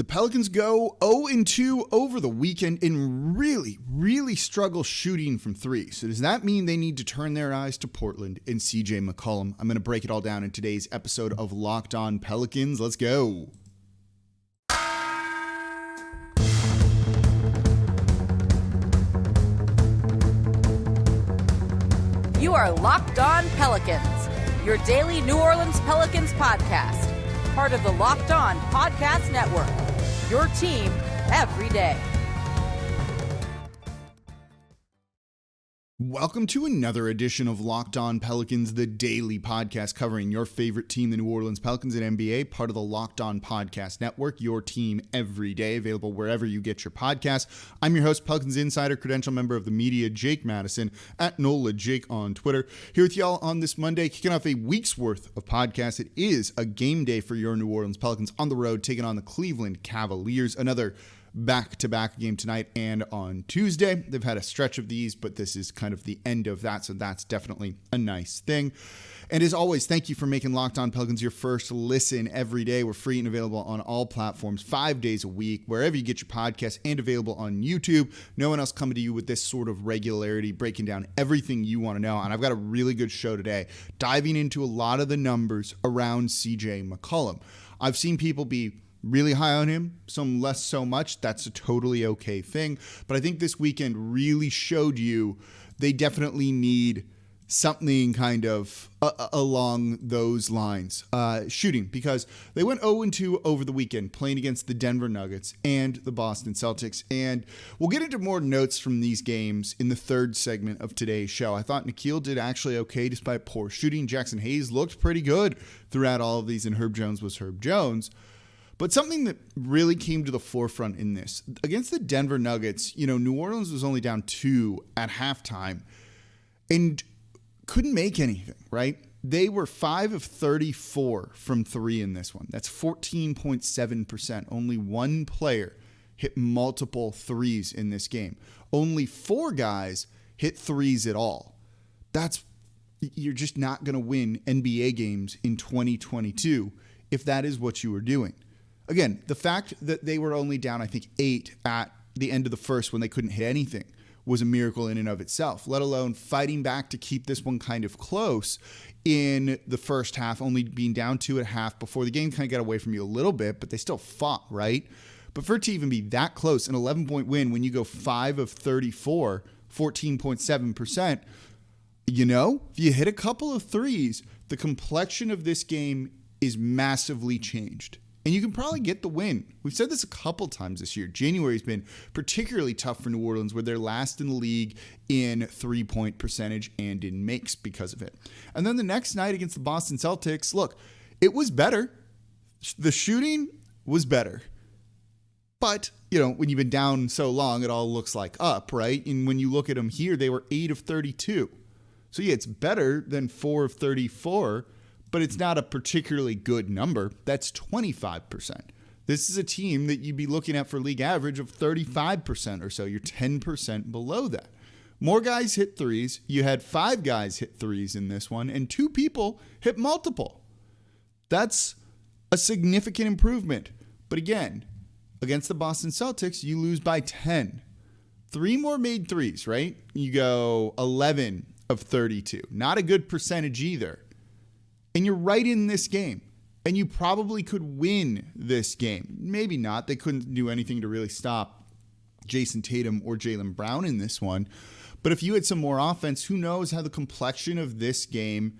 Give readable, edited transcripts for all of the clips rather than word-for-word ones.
Pelicans go 0-2 over the weekend and really struggle shooting from three. So does that mean they need to turn their eyes to Portland and CJ McCollum? I'm going to break it all down in today's episode of Locked On Pelicans. Let's go. You are Locked On Pelicans, your daily New Orleans Pelicans podcast. Part of the Locked On Podcast Network, your team every day. Welcome to another edition of Locked On Pelicans, the daily podcast covering your favorite team, the New Orleans Pelicans and NBA, part of the Locked On Podcast Network, your team every day, available wherever you get your podcasts. I'm your host, Pelicans Insider, credential member of the media, Jake Madison, at NOLA Jake on Twitter. Here with y'all on this Monday, kicking off a week's worth of podcasts. It is a game day for your New Orleans Pelicans on the road, taking on the Cleveland Cavaliers. Another back-to-back game tonight and on Tuesday. They've had a stretch of these, but this is kind of the end of that, so that's definitely a nice thing. And as always, thank you for making Locked On Pelicans your first listen every day. We're free and available on all platforms 5 days a week, wherever you get your podcasts, and available on YouTube. No one else coming to you with this sort of regularity, breaking down everything you want to know. And I've got a really good show today, diving into a lot of the numbers around CJ McCollum. I've seen people be really high on him, some less so much. That's a totally okay thing. But I think this weekend really showed you they definitely need something kind of along those lines. Shooting, because they went 0-2 over the weekend playing against the Denver Nuggets and the Boston Celtics. And we'll get into more notes from these games in the third segment of today's show. I thought Nickeil did actually okay despite poor shooting. Jaxson Hayes looked pretty good throughout all of these, and Herb Jones was Herb Jones. But something that really came to the forefront in this, against the Denver Nuggets, New Orleans was only down 2 at halftime and couldn't make anything, right? They were 5 of 34 from 3 in this one. That's 14.7%. Only one player hit multiple threes in this game. Only 4 guys hit threes at all. You're just not going to win NBA games in 2022 if that is what you were doing. Again, the fact that they were only down, I think, 8 at the end of the first when they couldn't hit anything was a miracle in and of itself, let alone fighting back to keep this one kind of close in the first half, only being down 2 at half before the game kind of got away from you a little bit, but they still fought, right? But for it to even be that close, an 11-point win when you go 5 of 34, 14.7%, if you hit a couple of threes, the complexion of this game is massively changed. And you can probably get the win. We've said this a couple times this year. January's been particularly tough for New Orleans, where they're last in the league in 3-point percentage and in makes because of it. And then the next night against the Boston Celtics, look, it was better. The shooting was better. But, when you've been down so long, it all looks like up, right? And when you look at them here, they were 8 of 32. So yeah, it's better than 4 of 34. But it's not a particularly good number. That's 25%. This is a team that you'd be looking at for league average of 35% or so. You're 10% below that. More guys hit threes. You had 5 guys hit threes in this one, and 2 people hit multiple. That's a significant improvement. But again, against the Boston Celtics, you lose by 10. 3 more made threes, right? You go 11 of 32. Not a good percentage either. And you're right in this game. And you probably could win this game. Maybe not. They couldn't do anything to really stop Jason Tatum or Jaylen Brown in this one. But if you had some more offense, who knows how the complexion of this game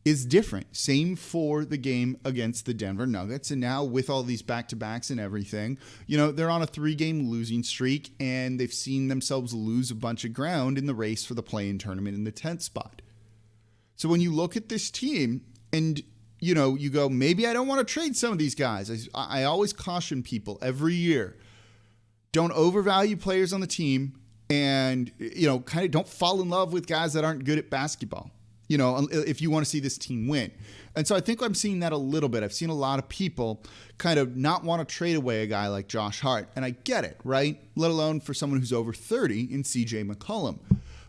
is different. Same for the game against the Denver Nuggets. And now with all these back-to-backs and everything, they're on a 3-game losing streak, and they've seen themselves lose a bunch of ground in the race for the play-in tournament in the 10th spot. So when you look at this team, and, you go, maybe I don't want to trade some of these guys. I always caution people every year, don't overvalue players on the team, and, kind of don't fall in love with guys that aren't good at basketball, if you want to see this team win. And so I think I'm seeing that a little bit. I've seen a lot of people kind of not want to trade away a guy like Josh Hart. And I get it, right? Let alone for someone who's over 30 in CJ McCollum.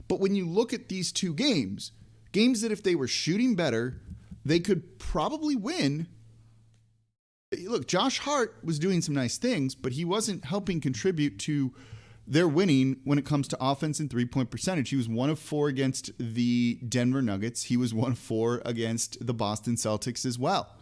But when you look at these 2 games that if they were shooting better, they could probably win, Look, Josh Hart was doing some nice things, but he wasn't helping contribute to their winning when it comes to offense and three-point percentage. He was 1 of 4 against the Denver Nuggets. He was 1 of 4 against the Boston Celtics as well.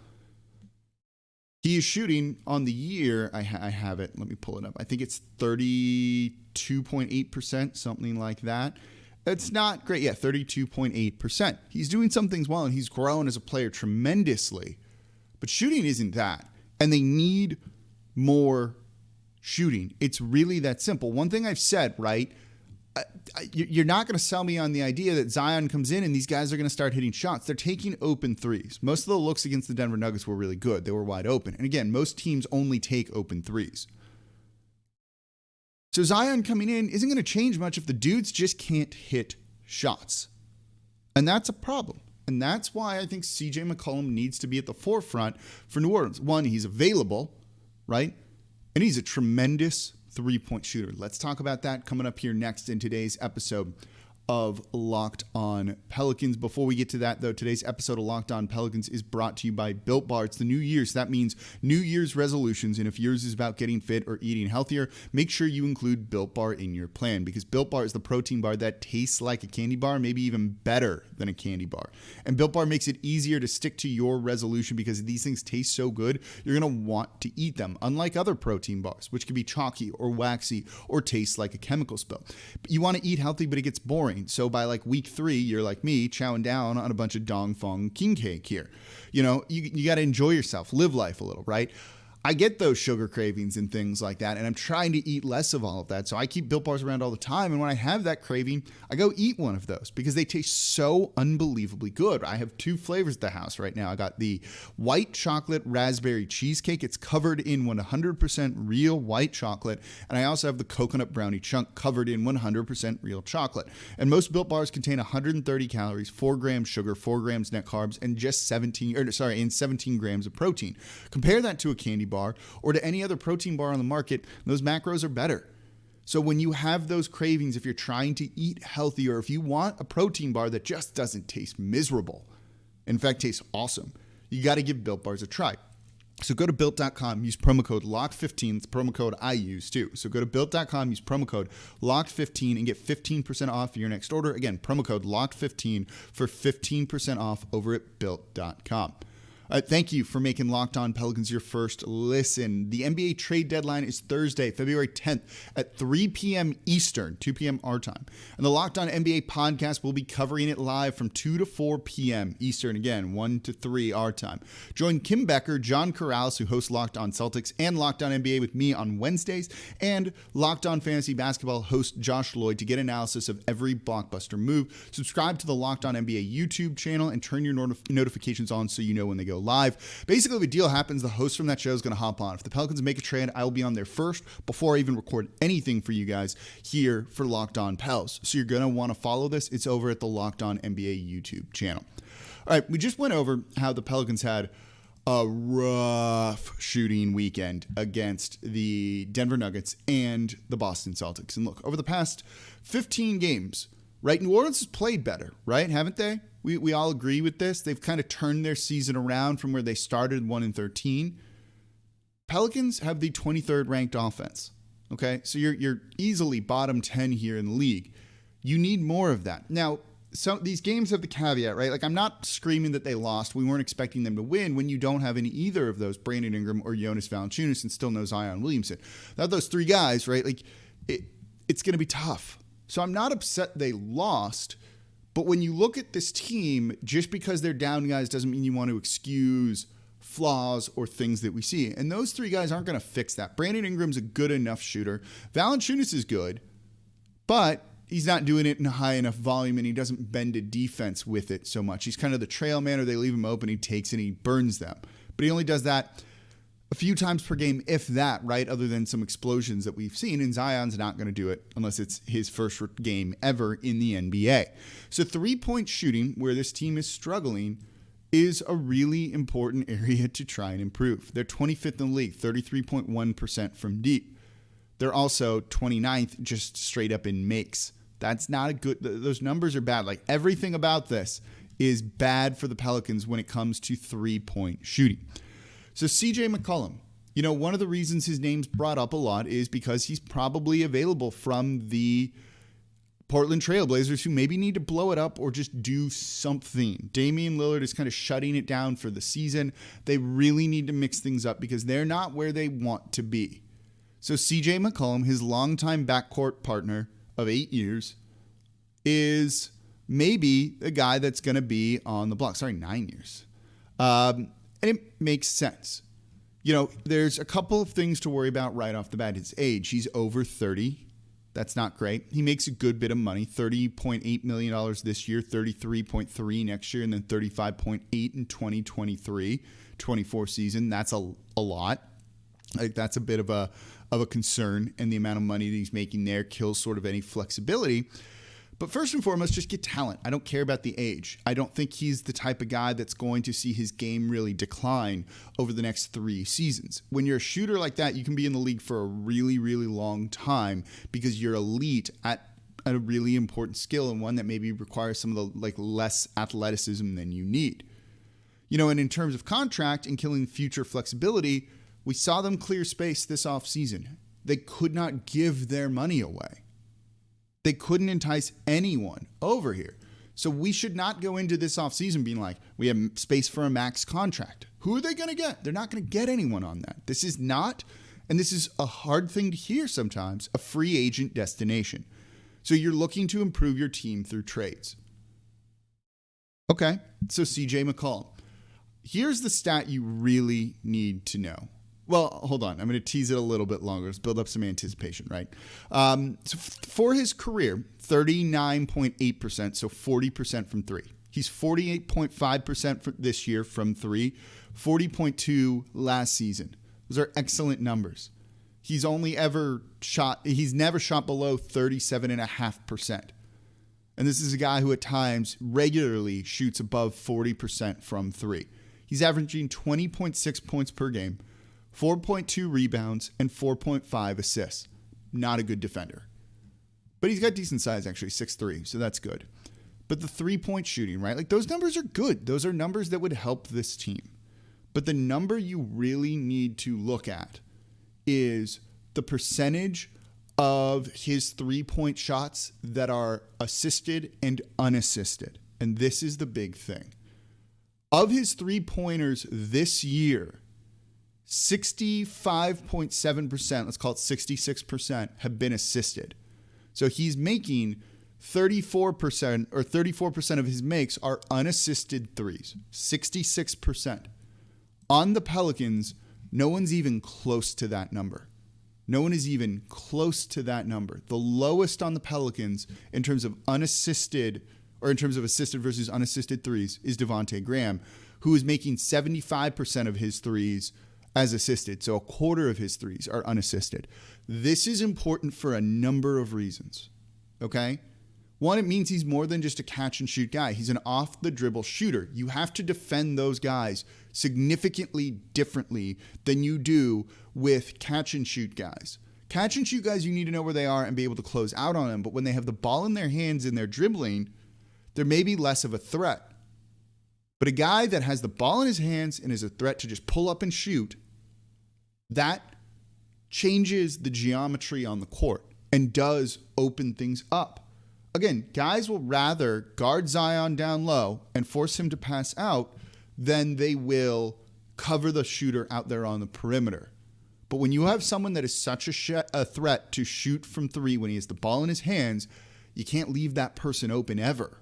He is shooting on the year. I have it. Let me pull it up. I think it's 32.8%, something like that. It's not great. Yeah, 32.8%. He's doing some things well, and he's grown as a player tremendously. But shooting isn't that. And they need more shooting. It's really that simple. One thing I've said, right? You're not going to sell me on the idea that Zion comes in and these guys are going to start hitting shots. They're taking open threes. Most of the looks against the Denver Nuggets were really good. They were wide open. And again, most teams only take open threes. So Zion coming in isn't going to change much if the dudes just can't hit shots. And that's a problem. And that's why I think CJ McCollum needs to be at the forefront for New Orleans. One, he's available, right? And he's a tremendous three-point shooter. Let's talk about that coming up here next in today's episode of Locked On Pelicans. Before we get to that, though, today's episode of Locked On Pelicans is brought to you by Built Bar. It's the new year, so that means New Year's resolutions. And if yours is about getting fit or eating healthier, make sure you include Built Bar in your plan, because Built Bar is the protein bar that tastes like a candy bar, maybe even better than a candy bar. And Built Bar makes it easier to stick to your resolution because these things taste so good, you're going to want to eat them, unlike other protein bars, which can be chalky or waxy or taste like a chemical spill. But you want to eat healthy, but it gets boring. So by like week 3, you're like me, chowing down on a bunch of Dong Fong king cake here. You know, you got to enjoy yourself, live life a little, right? I get those sugar cravings and things like that, and I'm trying to eat less of all of that. So I keep Built Bars around all the time, and when I have that craving, I go eat one of those because they taste so unbelievably good. I have 2 flavors at the house right now. I got the white chocolate raspberry cheesecake. It's covered in 100% real white chocolate, and I also have the coconut brownie chunk covered in 100% real chocolate. And most Built Bars contain 130 calories, 4 grams sugar, 4 grams net carbs, and just 17 grams of protein. Compare that to a candy bar or to any other protein bar on the market, those macros are better. So when you have those cravings, if you're trying to eat healthy, or if you want a protein bar that just doesn't taste miserable, in fact tastes awesome, you got to give Built Bars a try. So go to Built.com, use promo code LOCK15. It's the promo code I use too. So go to Built.com, use promo code LOCK15 and get 15% off your next order. Again, promo code LOCK15 for 15% off over at Built.com. Thank you for making Locked On Pelicans your first listen. The NBA trade deadline is Thursday, February 10th at 3 p.m. Eastern, 2 p.m. our time. And the Locked On NBA podcast will be covering it live from 2 to 4 p.m. Eastern, again, 1 to 3 our time. Join Kim Becker, John Corrales, who hosts Locked On Celtics, and Locked On NBA with me on Wednesdays, and Locked On Fantasy Basketball host Josh Lloyd to get analysis of every blockbuster move. Subscribe to the Locked On NBA YouTube channel and turn your notifications on so you know when they go live. Basically, if a deal happens, the host from that show is going to hop on. If the Pelicans make a trade, I will be on there first before I even record anything for you guys here for Locked On Pels. So you're going to want to follow this. It's over at the Locked On NBA YouTube channel. All right, we just went over how the Pelicans had a rough shooting weekend against the Denver Nuggets and the Boston Celtics. And look, over the past 15 games, right, New Orleans has played better, right? Haven't they? We all agree with this. They've kind of turned their season around from where they started 1-13. Pelicans have the 23rd ranked offense. Okay, so you're easily bottom 10 here in the league. You need more of that. Now, so these games have the caveat, right? Like, I'm not screaming that they lost. We weren't expecting them to win when you don't have any either of those, Brandon Ingram or Jonas Valanciunas, and still no Zion Williamson. Without those 3 guys, right? Like, it's going to be tough. So I'm not upset they lost. But when you look at this team, just because they're down guys doesn't mean you want to excuse flaws or things that we see. And those 3 guys aren't going to fix that. Brandon Ingram's a good enough shooter. Valanciunas is good, but he's not doing it in high enough volume, and he doesn't bend a defense with it so much. He's kind of the trail man, or they leave him open, he takes and he burns them. But he only does that a few times per game, if that, right? Other than some explosions that we've seen, and Zion's not going to do it unless it's his first game ever in the NBA. So 3-point shooting, where this team is struggling, is a really important area to try and improve. They're 25th in the league, 33.1% from deep. They're also 29th just straight up in makes. That's not a good, those numbers are bad. Like, everything about this is bad for the Pelicans when it comes to 3-point shooting. So CJ McCollum, one of the reasons his name's brought up a lot is because he's probably available from the Portland Trailblazers, who maybe need to blow it up or just do something. Damian Lillard is kind of shutting it down for the season. They really need to mix things up because they're not where they want to be. So CJ McCollum, his longtime backcourt partner of 8 years, is maybe a guy that's going to be on the block. Sorry, 9 years. And it makes sense. There's a couple of things to worry about right off the bat. His age. He's over 30. That's not great. He makes a good bit of money, $30.8 million this year, $33.3 next year, and then $35.8 in 2023-24 season. That's a lot. That's a bit of a concern, and the amount of money that he's making there kills sort of any flexibility. But first and foremost, just get talent. I don't care about the age. I don't think he's the type of guy that's going to see his game really decline over the next 3 seasons. When you're a shooter like that, you can be in the league for a really, really long time because you're elite at a really important skill and one that maybe requires some of the less athleticism than you need. And in terms of contract and killing future flexibility, we saw them clear space this offseason. They could not give their money away. They couldn't entice anyone over here. So we should not go into this offseason being like, we have space for a max contract. Who are they going to get? They're not going to get anyone on that. This is not, and this is a hard thing to hear sometimes, a free agent destination. So you're looking to improve your team through trades. Okay, so CJ McCollum. Here's the stat you really need to know. Well, hold on. I'm going to tease it a little bit longer. Let's build up some anticipation, right? So for his career, 39.8%, so 40% from three. He's 48.5% for this year from three, 40.2 last season. Those are excellent numbers. He's never shot below 37.5%. And this is a guy who at times regularly shoots above 40% from three. He's averaging 20.6 points per game, 4.2 rebounds, and 4.5 assists. Not a good defender. But he's got decent size, actually, 6'3", so that's good. But the three-point shooting, right? Those numbers are good. Those are numbers that would help this team. But the number you really need to look at is the percentage of his three-point shots that are assisted and unassisted. And this is the big thing. Of his three-pointers this year, 65.7%, let's call it 66%, have been assisted. So he's making 34%, or 34% of his makes are unassisted threes. 66%. On the Pelicans, no one's even close to that number. No one is even close to that number. The lowest on the Pelicans in terms of unassisted, or in terms of assisted versus unassisted threes, is Devontae Graham, who is making 75% of his threes as assisted. So a quarter of his threes are unassisted. This is important for a number of reasons. Okay? One, it means he's more than just a catch and shoot guy. He's an off the dribble shooter. You have to defend those guys significantly differently than you do with catch and shoot guys. Catch and shoot guys, you need to know where they are and be able to close out on them. But when they have the ball in their hands and they're dribbling, they're maybe less of a threat. But a guy that has the ball in his hands and is a threat to just pull up and shoot, that changes the geometry on the court and does open things up. Again, guys will rather guard Zion down low and force him to pass out than they will cover the shooter out there on the perimeter. But when you have someone that is such a threat to shoot from three when he has the ball in his hands, you can't leave that person open ever.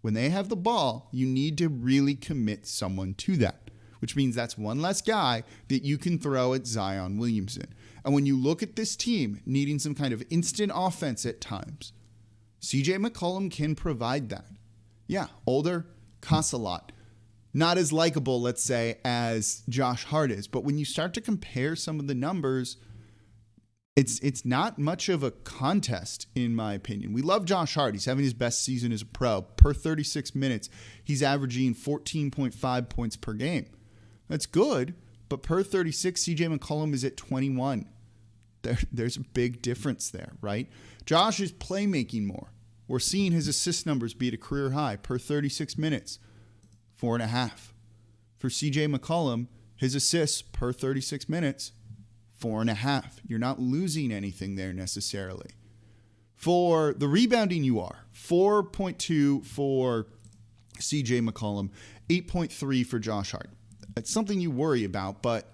When they have the ball, you need to really commit someone to that, which means that's one less guy that you can throw at Zion Williamson. And when you look at this team needing some kind of instant offense at times, CJ McCollum can provide that. Yeah, older, costs a lot. Not as likable, let's say, as Josh Hart is. But when you start to compare some of the numbers, it's not much of a contest, in my opinion. We love Josh Hart. He's having his best season as a pro. Per 36 minutes, he's averaging 14.5 points per game. That's good, but per 36, CJ McCollum is at 21. There's a big difference there, right? Josh is playmaking more. We're seeing his assist numbers be at a career high per 36 minutes, 4.5. For CJ McCollum, His assists per 36 minutes, 4.5. You're not losing anything there necessarily. For the rebounding, you are 4.2 for CJ McCollum, 8.3 for Josh Hart. That's something you worry about, but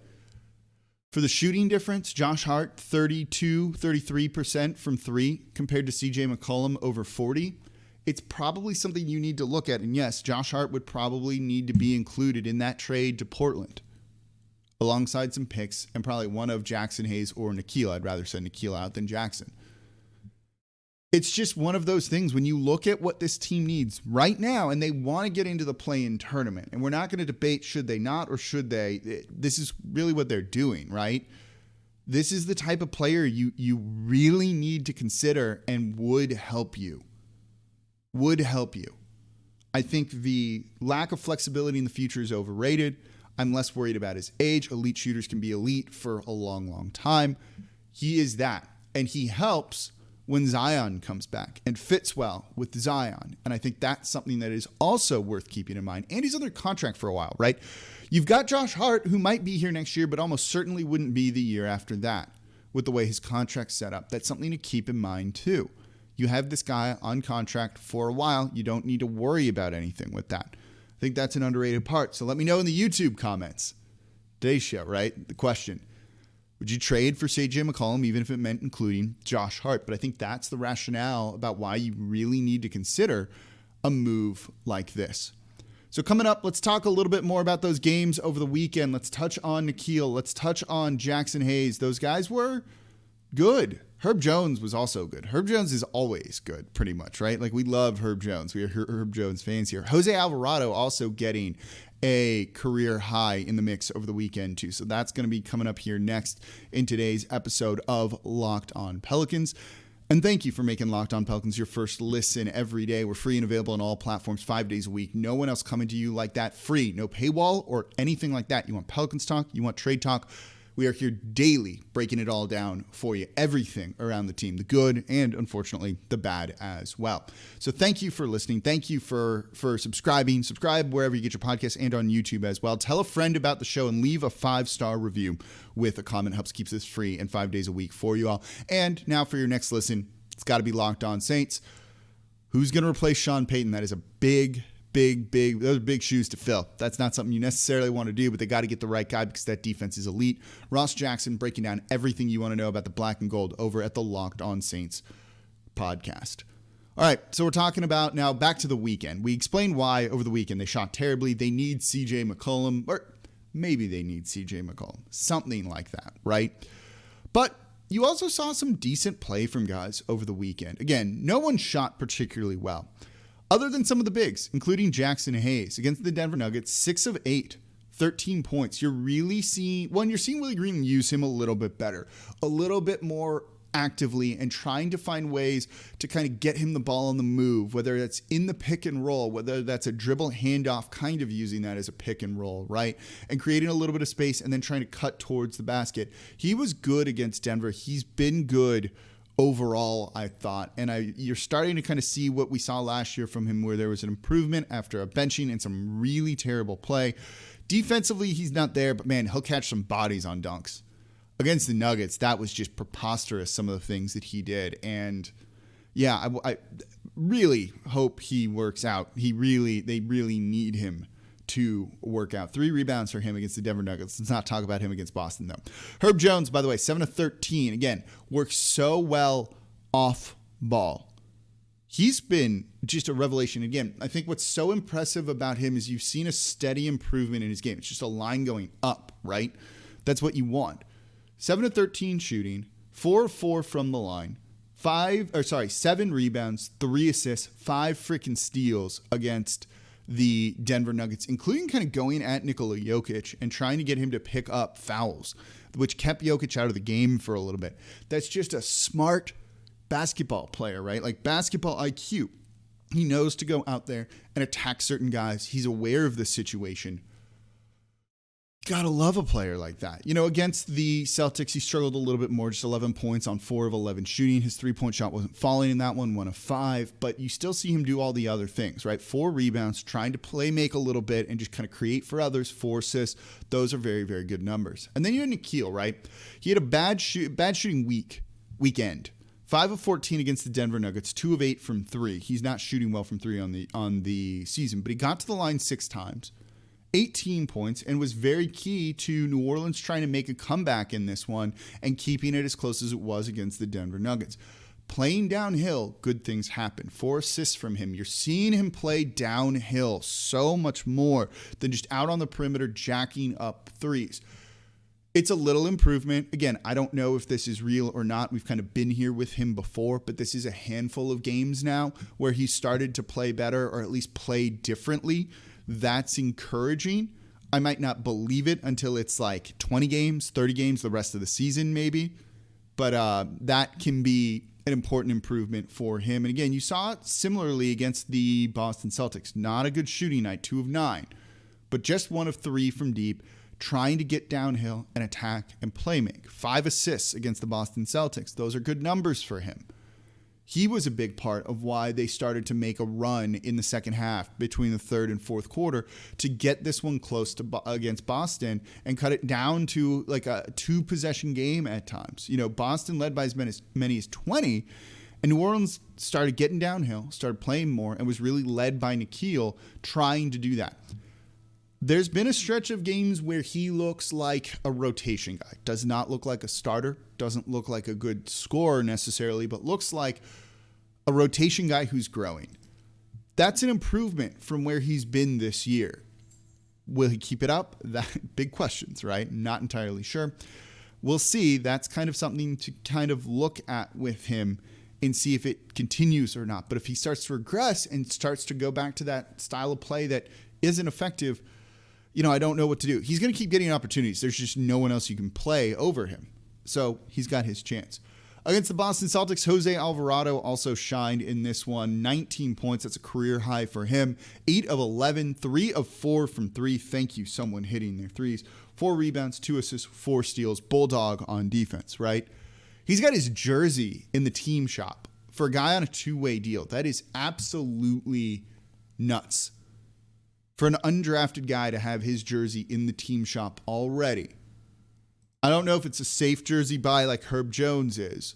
for the shooting difference, Josh Hart, 33% from three compared to CJ McCollum over 40. It's probably something you need to look at. And yes, Josh Hart would probably need to be included in that trade to Portland alongside some picks and probably one of Jaxson Hayes or Nickeil. I'd rather send Nickeil out than Jaxson. It's just one of those things when you look at what this team needs right now and they want to get into the play-in tournament. And we're not going to debate should they not or should they. This is really what they're doing, right? This is the type of player you really need to consider and would help you. Would help you. I think the lack of flexibility in the future is overrated. I'm less worried about his age. Elite shooters can be elite for a long, long time. He is that. And he helps when Zion comes back and fits well with Zion. And I think that's something that is also worth keeping in mind. And he's under contract for a while, right? You've got Josh Hart, who might be here next year, but almost certainly wouldn't be the year after that with the way his contract's set up. That's something to keep in mind too. You have this guy on contract for a while. You don't need to worry about anything with that. I think that's an underrated part. So let me know in the YouTube comments. Today's show, right? The question. Would you trade for CJ McCollum, even if it meant including Josh Hart? But I think that's the rationale about why you really need to consider a move like this. So coming up, let's talk a little bit more about those games over the weekend. Let's touch on Nickeil. Let's touch on Jaxson Hayes. Those guys were good. Herb Jones was also good. Herb Jones is always good, pretty much, right? Like, we love Herb Jones. We are Herb Jones fans here. Jose Alvarado also getting a career high in the mix over the weekend too. So that's going to be coming up here next in today's episode of Locked On Pelicans. And thank you for making Locked On Pelicans your first listen every day. We're free and available on all platforms 5 days a week. No one else coming to you like that, free. No paywall or anything like that. You want Pelicans talk? You want trade talk? We are here daily breaking it all down for you. Everything around the team, the good and unfortunately the bad as well. So thank you for listening. Thank you for subscribing. Subscribe wherever you get your podcasts and on YouTube as well. Tell a friend about the show and leave a 5-star review with a comment. Helps keeps this free and 5 days a week for you all. And now for your next listen, it's got to be Locked On Saints. Who's going to replace Sean Payton? That is a big, those are big shoes to fill. That's not something you necessarily want to do, but they got to get the right guy because that defense is elite. Ross Jackson breaking down everything you want to know about the black and gold over at the Locked On Saints podcast. All right, so we're talking about now back to the weekend. We explained why over the weekend they shot terribly. They need CJ McCollum, or maybe they need CJ McCollum, something like that, right? But you also saw some decent play from guys over the weekend. Again, no one shot particularly well, other than some of the bigs, including Jaxson Hayes against the Denver Nuggets, 6 of 8, 13 points. You're really seeing Willie Green use him a little bit better, a little bit more actively, and trying to find ways to kind of get him the ball on the move, whether that's in the pick and roll, whether that's a dribble handoff, kind of using that as a pick and roll, right? And creating a little bit of space and then trying to cut towards the basket. He was good against Denver. He's been good overall, I thought. And you're starting to kind of see what we saw last year from him, where there was an improvement after a benching and some really terrible play. Defensively, he's not there, but man, he'll catch some bodies on dunks. Against the Nuggets, that was just preposterous, some of the things that he did. And yeah, I really hope he works out. They really need him to work out. 3 rebounds for him against the Denver Nuggets. Let's not talk about him against Boston, though. Herb Jones, by the way, 7 of 13. Again, works so well off ball. He's been just a revelation. Again, I think what's so impressive about him is you've seen a steady improvement in his game. It's just a line going up, right? That's what you want. 7 of 13 shooting, 4 of 4 from the line, 7 rebounds, 3 assists, 5 freaking steals against the Denver Nuggets, including kind of going at Nickeil Jokic and trying to get him to pick up fouls, which kept Jokic out of the game for a little bit. That's just a smart basketball player, right? Like basketball IQ. He knows to go out there and attack certain guys. He's aware of the situation. Gotta love a player like that. Against the Celtics, he struggled a little bit more, just 11 points on 4 of 11 shooting. His three-point shot wasn't falling in that one, 1 of 5, but you still see him do all the other things, right? 4 rebounds, trying to play make a little bit and just kind of create for others, 4 assists. Those are very, very good numbers. And then you had Nickeil, right? He had a bad shooting weekend. 5 of 14 against the Denver Nuggets, 2 of 8 from 3. He's not shooting well from 3 on the season, but he got to the line 6 times. 18 points, and was very key to New Orleans trying to make a comeback in this one and keeping it as close as it was against the Denver Nuggets. Playing downhill, good things happen. 4 assists from him. You're seeing him play downhill so much more than just out on the perimeter jacking up threes. It's a little improvement. Again, I don't know if this is real or not. We've kind of been here with him before, but this is a handful of games now where he started to play better or at least play differently. That's encouraging. I might not believe it until it's like 20 games, 30 games, the rest of the season maybe. But that can be an important improvement for him. And again, you saw it similarly against the Boston Celtics. Not a good shooting night, 2 of 9. But just 1 of 3 from deep, trying to get downhill and attack and play make. 5 assists against the Boston Celtics. Those are good numbers for him. He was a big part of why they started to make a run in the second half between the third and fourth quarter to get this one close to against Boston and cut it down to like a 2-possession game at times. Boston led by as many as 20, and New Orleans started getting downhill, started playing more, and was really led by Nickeil trying to do that. There's been a stretch of games where he looks like a rotation guy. Does not look like a starter. Doesn't look like a good scorer necessarily, but looks like a rotation guy who's growing. That's an improvement from where he's been this year. Will he keep it up? That big questions, right? Not entirely sure. We'll see. That's kind of something to kind of look at with him and see if it continues or not. But if he starts to regress and starts to go back to that style of play that isn't effective, I don't know what to do. He's going to keep getting opportunities. There's just no one else you can play over him. So he's got his chance. Against the Boston Celtics, Jose Alvarado also shined in this one. 19 points. That's a career high for him. 8 of 11, 3 of 4 from 3. Thank you, someone hitting their threes. 4 rebounds, 2 assists, 4 steals. Bulldog on defense, right? He's got his jersey in the team shop for a guy on a 2-way deal. That is absolutely nuts. For an undrafted guy to have his jersey in the team shop already. I don't know if it's a safe jersey buy like Herb Jones is,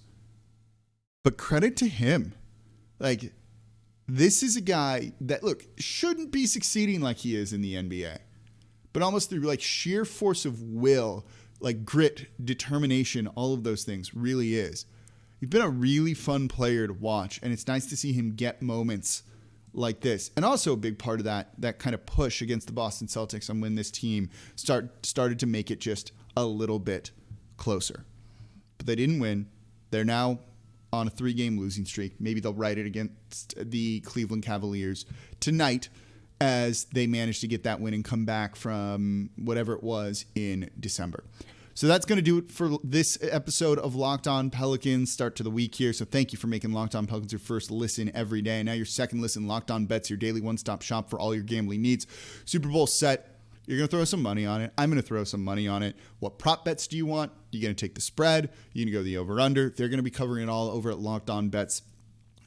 but credit to him. Like, this is a guy that, look, shouldn't be succeeding like he is in the NBA, but almost through like sheer force of will, like grit, determination, all of those things really is. He's been a really fun player to watch, and it's nice to see him get moments like this. And also a big part of that kind of push against the Boston Celtics on when this team started to make it just a little bit closer. But they didn't win. They're now on a 3-game losing streak. Maybe they'll ride it against the Cleveland Cavaliers tonight as they manage to get that win and come back from whatever it was in December. So that's going to do it for this episode of Locked On Pelicans. Start to the week here. So thank you for making Locked On Pelicans your first listen every day. And now your second listen, Locked On Bets, your daily one-stop shop for all your gambling needs. Super Bowl set. You're going to throw some money on it. I'm going to throw some money on it. What prop bets do you want? You're going to take the spread. You're going to go the over-under. They're going to be covering it all over at Locked On Bets.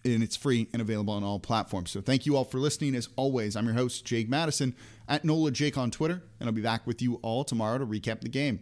And it's free and available on all platforms. So thank you all for listening. As always, I'm your host, Jake Madison, at NOLA Jake on Twitter. And I'll be back with you all tomorrow to recap the game.